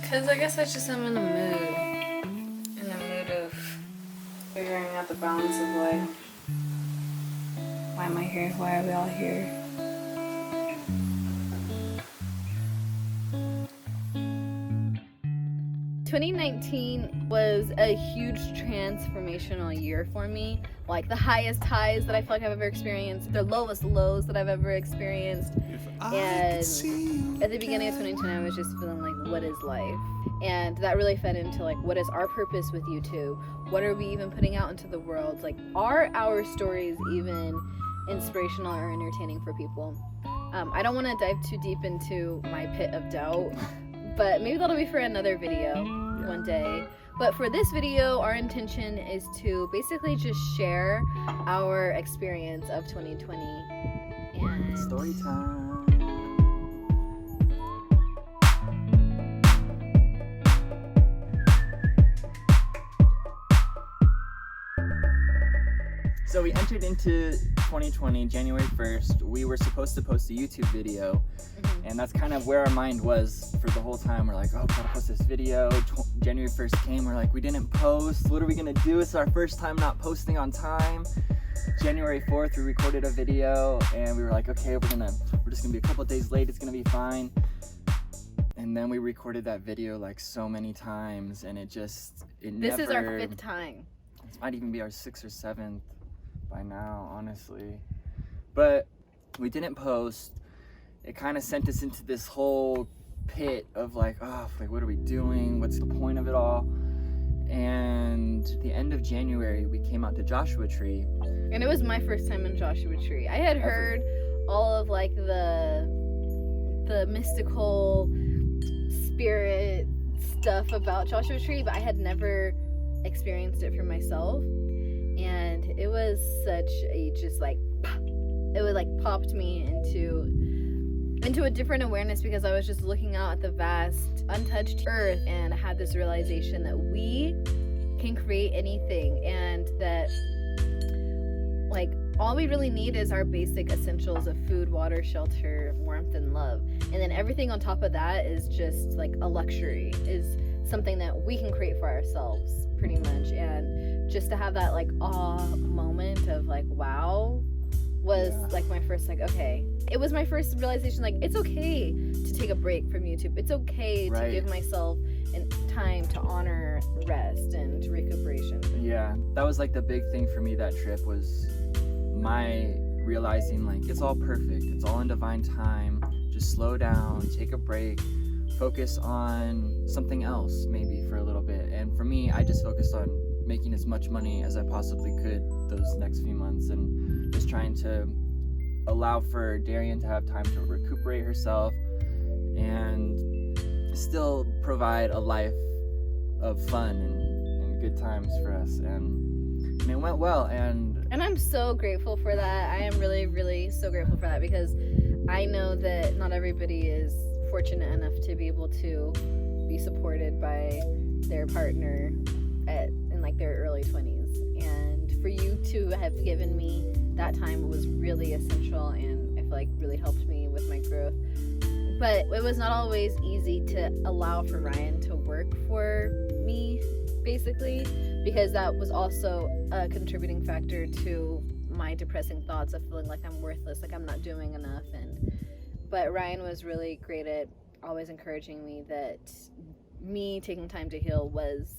Because I guess I just am in the mood. In the mood of figuring out the balance of life. Why am I here? Why are we all here? 2019 was a huge transformational year for me. Like the highest highs that I feel like I've ever experienced, the lowest lows that I've ever experienced. And at the beginning of 2020, I was just feeling like, what is life? And that really fed into like, what is our purpose with YouTube? What are we even putting out into the world? Like, are our stories even inspirational or entertaining for people? I don't want to dive too deep into my pit of doubt, but maybe that'll be for another video one day. But for this video, our intention is to basically just share our experience of 2020 and story time. So we entered into 2020, January 1st. We were supposed to post a YouTube video, and that's kind of where our mind was for the whole time. We're like, oh, we gotta post this video. January 1st came, we're like, we didn't post. What are we gonna do? It's our first time not posting on time. January 4th, we recorded a video, and we were like, okay, we're just gonna be a couple days late. It's gonna be fine. And then we recorded that video like so many times, and this is our 5th time. This might even be our 6th or 7th. By now, honestly, but we didn't post. It kind of sent us into this whole pit of like, oh, like what are we doing? What's the point of it all? And the end of January, we came out to Joshua Tree, and it was my first time in Joshua Tree. I had heard all of like the mystical spirit stuff about Joshua Tree, but I had never experienced it for myself. And it was such a popped me into a different awareness, because I was just looking out at the vast untouched earth and had this realization that we can create anything, and that like all we really need is our basic essentials of food, water, shelter, warmth, and love. And then everything on top of that is just like a luxury, is something that we can create for ourselves pretty much. And just to have that like awe moment of like, wow, was like my first like, okay, it was my first realization, like it's okay to take a break from YouTube. It's okay to give myself time to honor rest and recuperation. Yeah, that was like the big thing for me that trip, was my realizing like it's all perfect, it's all in divine time. Just slow down, take a break, focus on something else maybe for a little bit. And for me, I just focused on making as much money as I possibly could those next few months, and just trying to allow for Darian to have time to recuperate herself and still provide a life of fun and good times for us. And it went well, and I'm so grateful for that. I am really, really so grateful for that, because I know that not everybody is fortunate enough to be able to be supported by their partner in like their early 20s. And for you to have given me that time was really essential, and I feel like really helped me with my growth. But it was not always easy to allow for Ryan to work for me, basically, because that was also a contributing factor to my depressing thoughts of feeling like I'm worthless, like I'm not doing enough. But Ryan was really great at always encouraging me that me taking time to heal was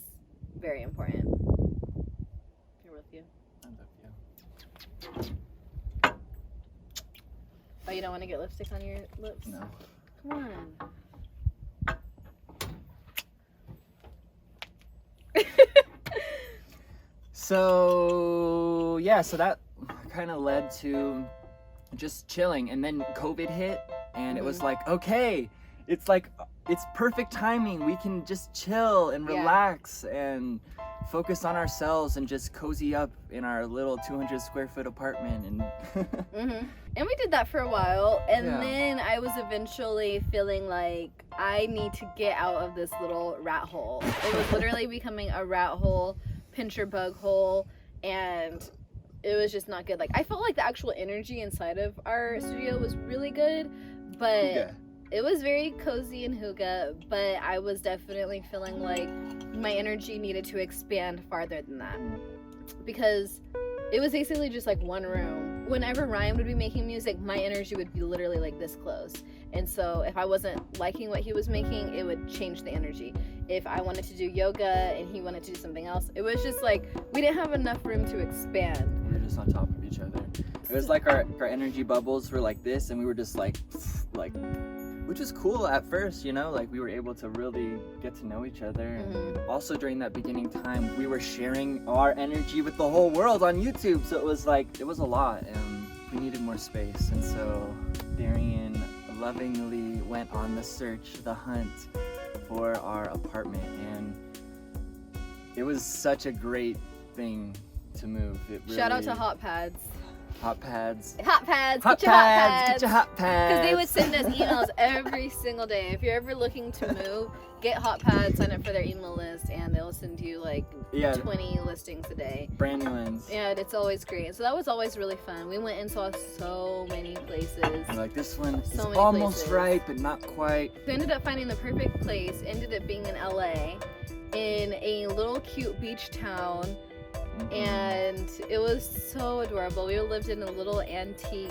very important. You're with you. I love you. Oh, you don't want to get lipstick on your lips? No. Come on. So that kind of led to just chilling, and then COVID hit, and it was like, okay, it's perfect timing. We can just chill and relax and focus on ourselves and just cozy up in our little 200 square foot apartment. And and we did that for a while, and then I was eventually feeling like I need to get out of this little rat hole. It was literally becoming a rat hole, pincher bug hole, and it was just not good. Like, I felt like the actual energy inside of our studio was really good, but it was very cozy and hygge, but I was definitely feeling like my energy needed to expand farther than that, because it was basically just like one room. Whenever Ryan would be making music, my energy would be literally like this close. And so if I wasn't liking what he was making, it would change the energy. If I wanted to do yoga and he wanted to do something else, it was just like we didn't have enough room to expand. We were just on top of each other. It was like our energy bubbles were like this, and we were just like, which is cool at first, you know, like we were able to really get to know each other. And also during that beginning time, we were sharing our energy with the whole world on YouTube. So it was a lot, and we needed more space. And so Darian lovingly went on the hunt for our apartment, and it was such a great thing to move. It really... Shout out to Hot Pads. Hot pads. Hot pads. Hot Get your hot pads. pads. Get your hot pads. Because they would send us emails every single day. If you're ever looking to move, get Hot Pads, sign up for their email list, and they'll send you like 20 listings a day. Brand new ones. And it's always great. So that was always really fun. We went and saw so many places. We're like, this one is many almost places. right, but not quite. We ended up finding the perfect place. Ended up being in LA, in a little cute beach town. And it was so adorable. We lived in a little antique,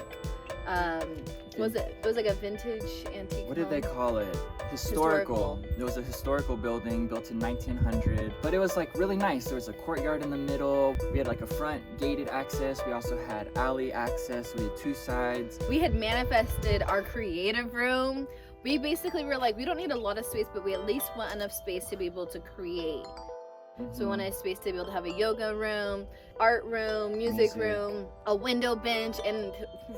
it was like a vintage antique What did they home. call it? Historical. It was a historical building built in 1900, but it was like really nice. There was a courtyard in the middle. We had like a front gated access. We also had alley access. We had two sides. We had manifested our creative room. We basically were like, we don't need a lot of space, but we at least want enough space to be able to create. So we wanted a space to be able to have a yoga room, art room, music room, a window bench, and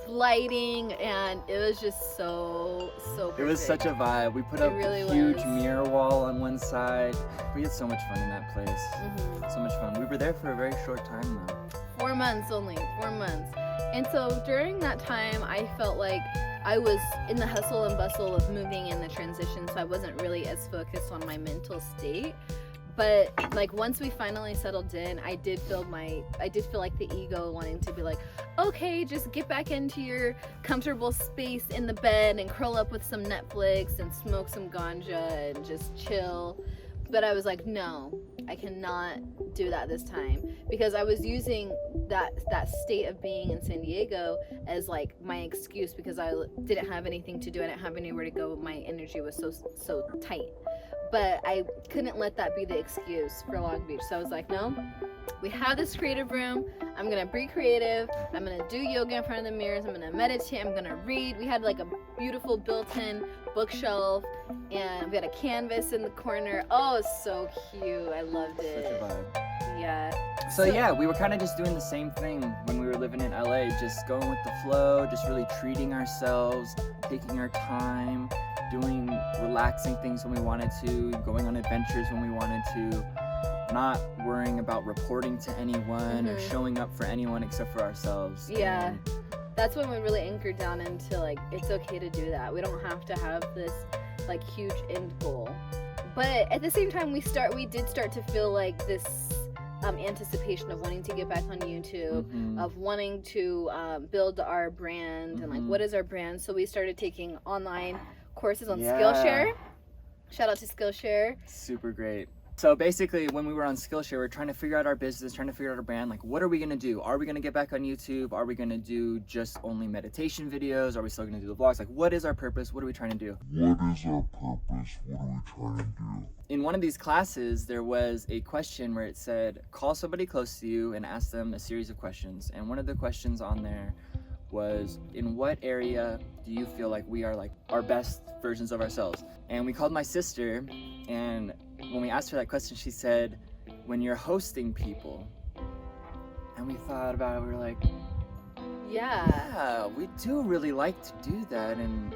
lighting, and it was just so perfect. It was such a vibe. We put up a huge mirror wall on one side. We had so much fun in that place. So much fun. We were there for a very short time though. 4 months only, 4 months. And so during that time, I felt like I was in the hustle and bustle of moving and the transition, so I wasn't really as focused on my mental state. But like once we finally settled in, I did feel like the ego wanting to be like, okay, just get back into your comfortable space in the bed and curl up with some Netflix and smoke some ganja and just chill. But I was like, no, I cannot do that this time, because I was using that state of being in San Diego as like my excuse, because I didn't have anything to do, I didn't have anywhere to go, my energy was so tight. But I couldn't let that be the excuse for Long Beach. So I was like, no, we have this creative room. I'm going to be creative. I'm going to do yoga in front of the mirrors. I'm going to meditate. I'm going to read. We had like a beautiful built-in bookshelf, and we had a canvas in the corner. Oh, it's so cute. I loved it. Such a vibe. Yeah. So yeah, we were kind of just doing the same thing when we were living in LA, just going with the flow, just really treating ourselves, taking our time, doing relaxing things when we wanted to, going on adventures when we wanted to, not worrying about reporting to anyone or showing up for anyone except for ourselves. Yeah. That's when we really anchored down into like, it's okay to do that. We don't have to have this like huge end goal. But at the same time, we did start to feel like this anticipation of wanting to get back on YouTube, of wanting to build our brand, and like, what is our brand? So we started taking online courses on Skillshare. Shout out to Skillshare. Super great. So basically, when we were on Skillshare, we're trying to figure out our business, trying to figure out our brand. Like, what are we gonna do? Are we gonna get back on YouTube? Are we gonna do just only meditation videos? Are we still gonna do the vlogs? Like, what is our purpose? What are we trying to do? What is our purpose? What are we trying to do? In one of these classes, there was a question where it said, call somebody close to you and ask them a series of questions. And one of the questions on there was, in what area do you feel like we are like our best versions of ourselves? And we called my sister, and when we asked her that question, she said, when you're hosting people. And we thought about it, we were like, yeah, we do really like to do that, and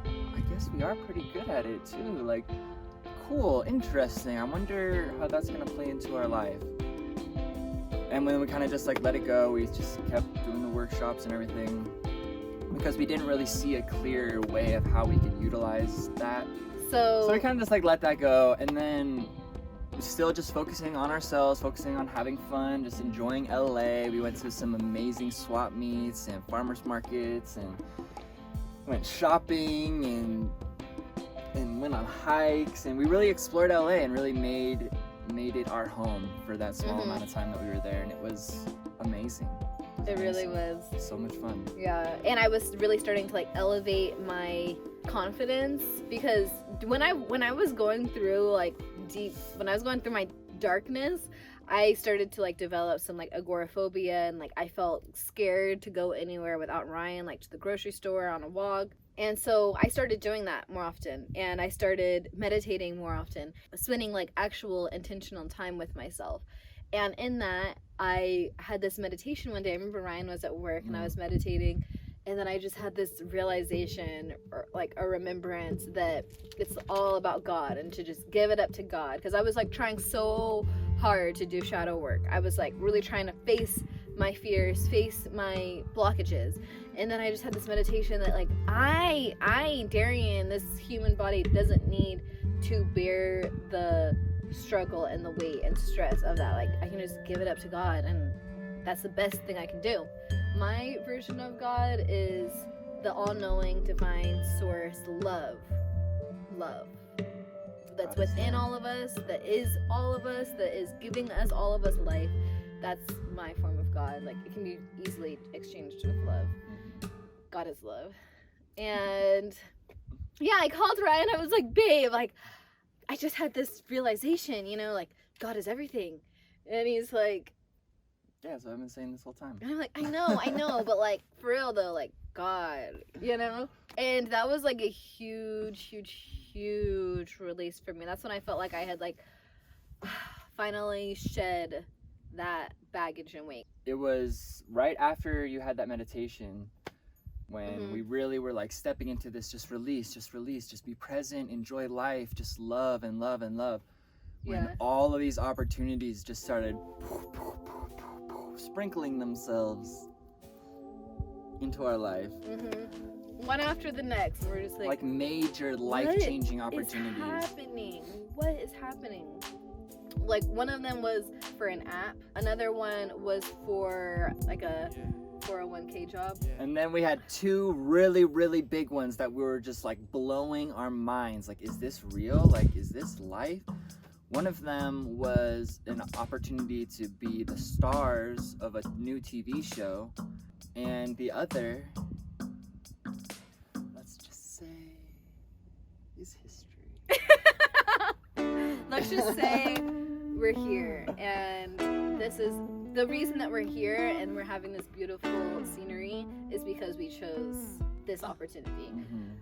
I guess we are pretty good at it too. Like, cool, interesting, I wonder how that's gonna play into our life. And when we kind of just like let it go, we just kept doing the workshops and everything, because we didn't really see a clear way of how we could utilize that. So we kind of just like let that go, and then still just focusing on ourselves, focusing on having fun, just enjoying LA. We went to some amazing swap meets and farmers markets, and went shopping, and and went on hikes, and we really explored LA and really made it our home for that small amount of time that we were there, and it was amazing. It really was. So much fun. Yeah, and I was really starting to like elevate my confidence, because when I was going through like when I was going through my darkness, I started to like develop some like agoraphobia, and like I felt scared to go anywhere without Ryan, like to the grocery store, on a walk. And so I started doing that more often, and I started meditating more often, spending like actual intentional time with myself. And in that, I had this meditation one day. I remember Ryan was at work and I was meditating, and then I just had this realization, or like a remembrance, that it's all about God, and to just give it up to God. Because I was like trying so hard to do shadow work. I was like really trying to face my fears, face my blockages. And then I just had this meditation that like I Darian, this human body doesn't need to bear the struggle and the weight and stress of that. Like I can just give it up to God, and that's the best thing I can do. My version of God is the all-knowing divine source, love that's within all of us, that is all of us, that is giving us all of us life. That's my form of God. Like it can be easily exchanged with love. God is love. And yeah, I called Ryan. I was like, babe, like I just had this realization, you know, like God is everything. And he's like, yeah, so I've been saying this whole time. And I'm like, I know, but like for real though, like God, you know? And that was like a huge release for me. That's when I felt like I had like finally shed that baggage and weight. It was right after you had that meditation when we really were like stepping into this, just release, just be present, enjoy life, just love and love and love. When all of these opportunities just started sprinkling themselves into our life. One after the next. We're just like major life-changing opportunities. What is happening? Like one of them was for an app. Another one was for like a 401k job. And then we had two really, really big ones that we were just like blowing our minds. Like, is this real? Like, is this life? One of them was an opportunity to be the stars of a new TV show. And the other, let's just say, is history. Let's just say we're here. And this is the reason that we're here and we're having this beautiful scenery is because we chose this opportunity.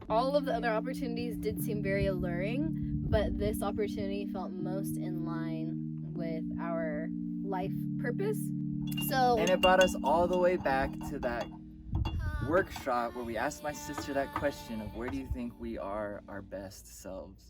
All of the other opportunities did seem very alluring, but this opportunity felt most in line with our life purpose. And it brought us all the way back to that workshop where we asked my sister that question of where do you think we are our best selves?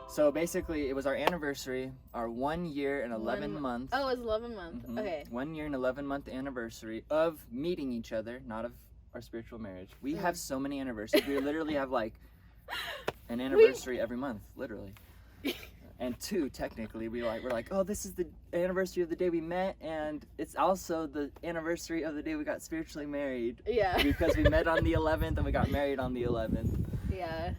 So basically, it was our anniversary, our 1 year and 11 month. Oh, it was 11 month. Okay. 1 year and 11 month anniversary of meeting each other, not of our spiritual marriage. We have so many anniversaries. We literally have like an anniversary every month, literally. And two, technically, we're like, oh, this is the anniversary of the day we met, and it's also the anniversary of the day we got spiritually married. Yeah. Because we met on the 11th and we got married on the 11th. Yeah.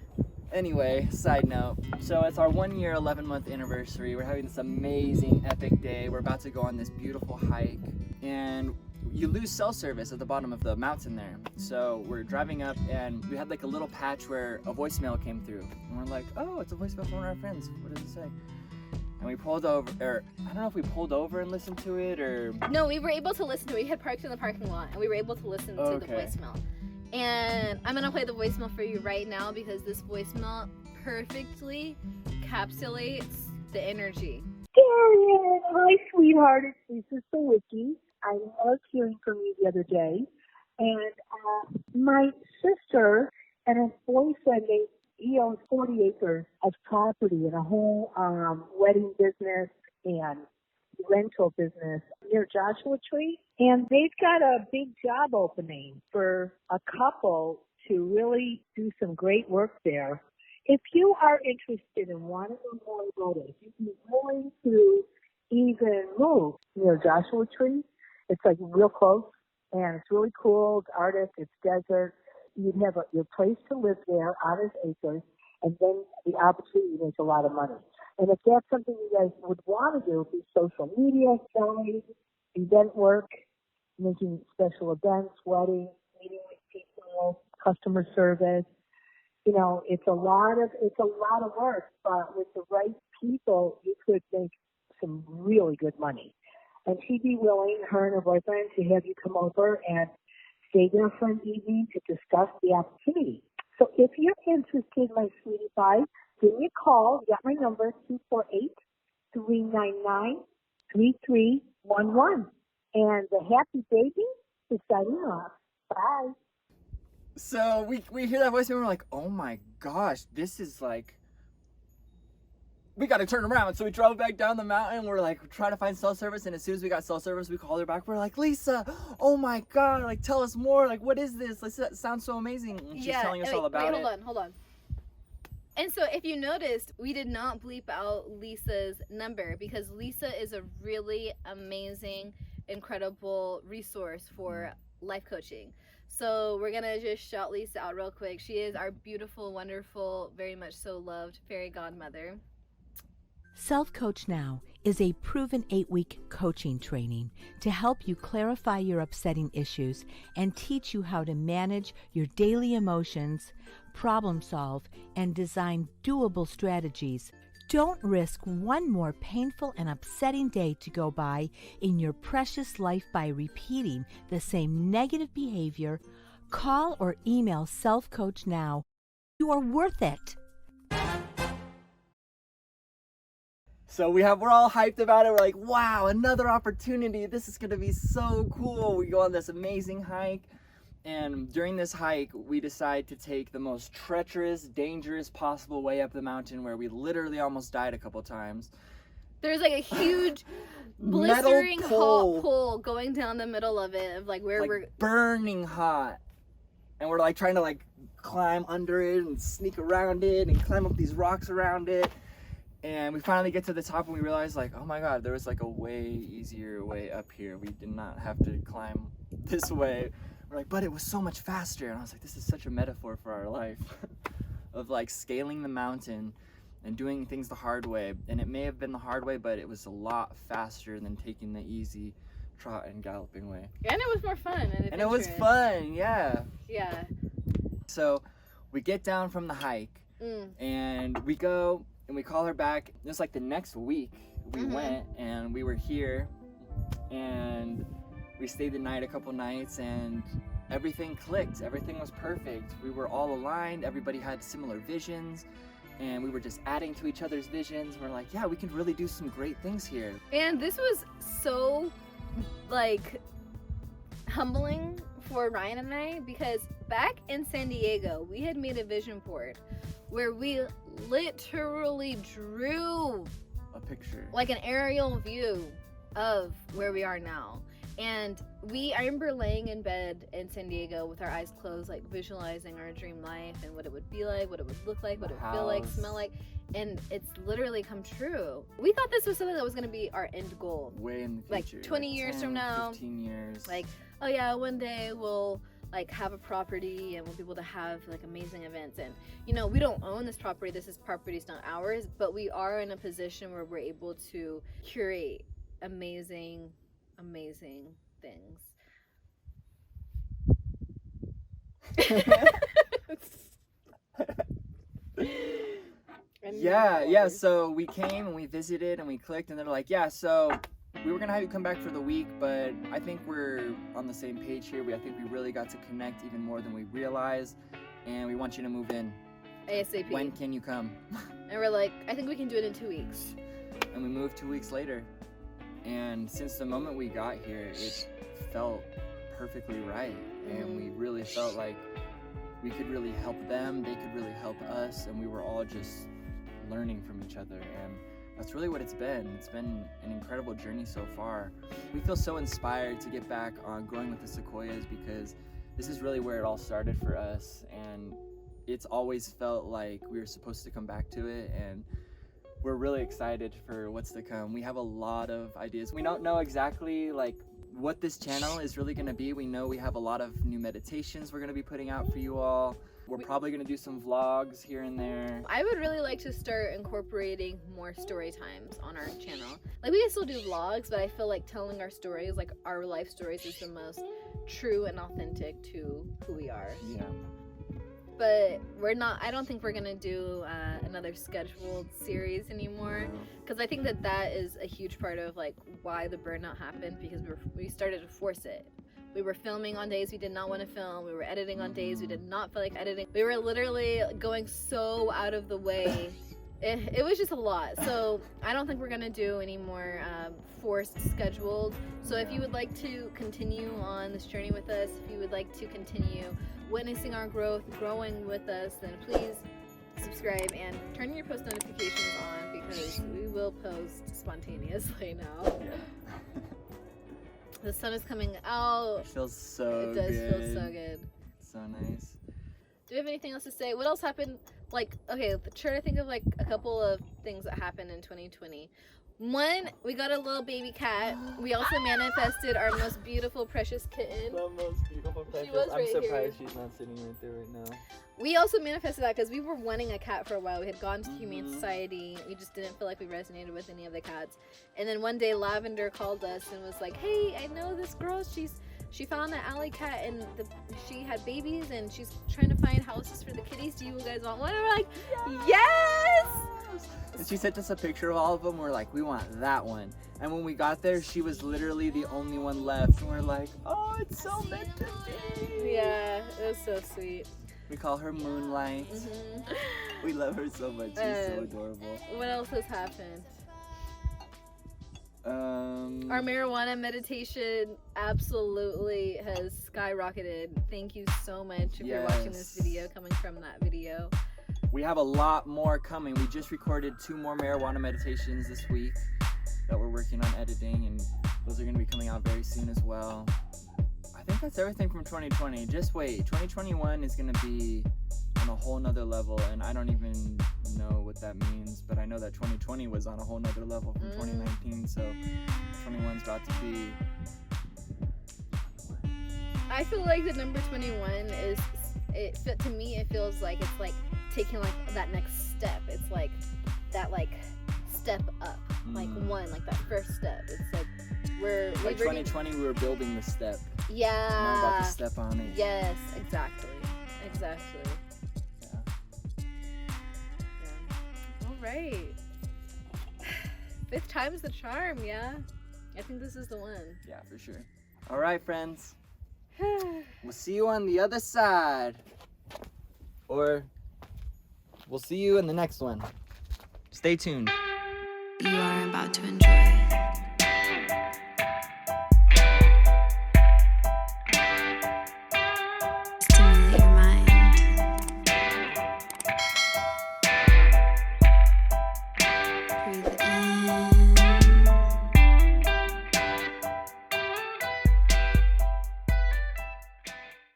Anyway, side note. So it's our 1 year, 11 month anniversary. We're having this amazing, epic day. We're about to go on this beautiful hike, and you lose cell service at the bottom of the mountain there. So we're driving up, and we had like a little patch where a voicemail came through. And we're like, oh, it's a voicemail from one of our friends. What does it say? And we pulled over, or I don't know if we pulled over and listened to it, or... No, we were able to listen to it. We had parked in the parking lot, and we were able to listen to the voicemail. And I'm gonna play the voicemail for you right now because this voicemail perfectly encapsulates the energy. Darian, hi sweetheart, it's Lisa Seqqoÿa. I loved hearing from you the other day. And my sister and his boyfriend, he owns 40 acres of property and a whole wedding business and rental business near Joshua Tree. And they've got a big job opening for a couple to really do some great work there. If you are interested in wanting to know more about it, if you'd be willing to even move near Joshua Tree, it's like real close and it's really cool. It's Arctic, it's desert. you'd have your place to live there on his acres, and then the opportunity to make a lot of money. And if that's something you guys would want to do, be social media, selling, event work, making special events, weddings, meeting with people, customer service, it's a lot of work, but with the right people, you could make some really good money. And she'd be willing, her and her boyfriend, to have you come over and stay there for an evening to discuss the opportunity. So if you're interested, my sweetie pie, give me a call. You got my number, 248-399-3311. And the happy baby is signing off. Bye. So we hear that voice and we're like, oh my gosh, this is like, we got to turn around. So we drove back down the mountain. We're like, trying to find cell service. And as soon as we got cell service, we called her back. We're like, Lisa, oh my God, like, tell us more. Like, what is this? Like, that sounds so amazing. And she's telling us all about it. Hold on. And so if you noticed, we did not bleep out Lisa's number because Lisa is a really amazing, incredible resource for life coaching. So we're gonna just shout Lisa out real quick. She is our beautiful, wonderful, very much so loved fairy godmother. Self Coach Now is a proven 8-week coaching training to help you clarify your upsetting issues and teach you how to manage your daily emotions, problem solve, and design doable strategies. Don't risk one more painful and upsetting day to go by in your precious life by repeating the same negative behavior. Call or email Self Coach Now. You are worth it. So we're all hyped about it. We're like, wow, another opportunity. This is gonna be so cool. We go on this amazing hike. And during this hike, we decide to take the most treacherous, dangerous possible way up the mountain where we literally almost died a couple times. There's like a huge blistering hot pole going down the middle of it, of like where we're burning hot. And we're like trying to like climb under it and sneak around it and climb up these rocks around it. And we finally get to the top and we realize like, oh my God, there was like a way easier way up here. We did not have to climb this way. We're like, but it was so much faster. And I was like, this is such a metaphor for our life of like scaling the mountain and doing things the hard way. And it may have been the hard way, but it was a lot faster than taking the easy trot and galloping way. And it was more fun. And it was fun, yeah. Yeah. So we get down from the hike and we go and we call her back. It was like the next week we went and we were here and we stayed the night a couple nights and everything clicked. Everything was perfect. We were all aligned. Everybody had similar visions and we were just adding to each other's visions. We're like, yeah, we can really do some great things here. And this was so like humbling for Ryan and I because back in San Diego, we had made a vision board where we literally drew a picture, like an aerial view of where we are now. And I remember laying in bed in San Diego with our eyes closed, like visualizing our dream life and what it would be like, what it would look like, what it would feel like, smell like, and it's literally come true. We thought this was something that was going to be our end goal. Way in the future. Like 20 years 10, from now. 15 years. Like, oh yeah, one day we'll like have a property and we'll be able to have like amazing events. And we don't own this property. This property's not ours, but we are in a position where we're able to curate amazing things. Yeah, so we came and we visited and we clicked and they're like, yeah, so we were gonna have you come back for the week, but I think we're on the same page here. I think we really got to connect even more than we realized, and we want you to move in ASAP. When can you come? And we're like, I think we can do it in 2 weeks. And we moved 2 weeks later. And since the moment we got here, it felt perfectly right. And we really felt like we could really help them, they could really help us, and we were all just learning from each other. And that's really what it's been. It's been an incredible journey so far. We feel so inspired to get back on growing with the Seqqoÿas because this is really where it all started for us. And it's always felt like we were supposed to come back to it. And we're really excited for what's to come. We have a lot of ideas. We don't know exactly, like, what this channel is really going to be. We know we have a lot of new meditations we're going to be putting out for you all. We're probably going to do some vlogs here and there. I would really like to start incorporating more story times on our channel. Like, we can still do vlogs, but I feel like telling our stories, like our life stories, is the most true and authentic to who we are. Yeah. But I don't think we're gonna do another scheduled series anymore, because I think that is a huge part of like why the burnout happened, because we started to force it. We were filming on days we did not want to film. We were editing on days we did not feel like editing. We were literally going so out of the way. It was just a lot. So I don't think we're gonna do any more forced scheduled. So if you would like to continue on this journey with us, if you would like to continue witnessing our growth, growing with us, then please subscribe and turn your post notifications on, because we will post spontaneously now. Yeah. The sun is coming out. It feels so good. It does feel so good. So nice. Do we have anything else to say? What else happened? Like, okay, try to think of like a couple of things that happened in 2020. One, we got a little baby cat. We also manifested our most beautiful, precious kitten. The most beautiful, precious. Was I'm right surprised here. she's not sitting right there right now. We also manifested that because we were wanting a cat for a while. We had gone to Humane Society. We just didn't feel like we resonated with any of the cats. And then one day Lavender called us and was like, hey, I know this girl. She found an alley cat and she had babies and she's trying to find houses for the kitties. Do you guys want one? And we're like, yes! And she sent us a picture of all of them. We're like, we want that one. And when we got there, she was literally the only one left. And we're like, oh, it's so meant to be. Yeah, it was so sweet. We call her Moonlight. We love her so much. She's so adorable. What else has happened? Our marijuana meditation absolutely has skyrocketed. Thank you so much if you're watching this video, coming from that video. We have a lot more coming. We just recorded 2 more marijuana meditations this week that we're working on editing, and those are going to be coming out very soon as well. I think that's everything from 2020. Just wait. 2021 is going to be on a whole nother level, and I don't even know what that means, but I know that 2020 was on a whole nother level from 2019, so 21's about to be... I feel like the number 21 is, to me, it feels like it's like taking like that next step. It's like that like step up, like one, like that first step. It's like we're... Like 2020, we were building the step. Yeah. Now we're about to step on it. Yes, exactly. Right. 5th time's the charm, yeah? I think this is the one. Yeah, for sure. All right, friends. We'll see you on the other side. Or we'll see you in the next one. Stay tuned. You are about to enjoy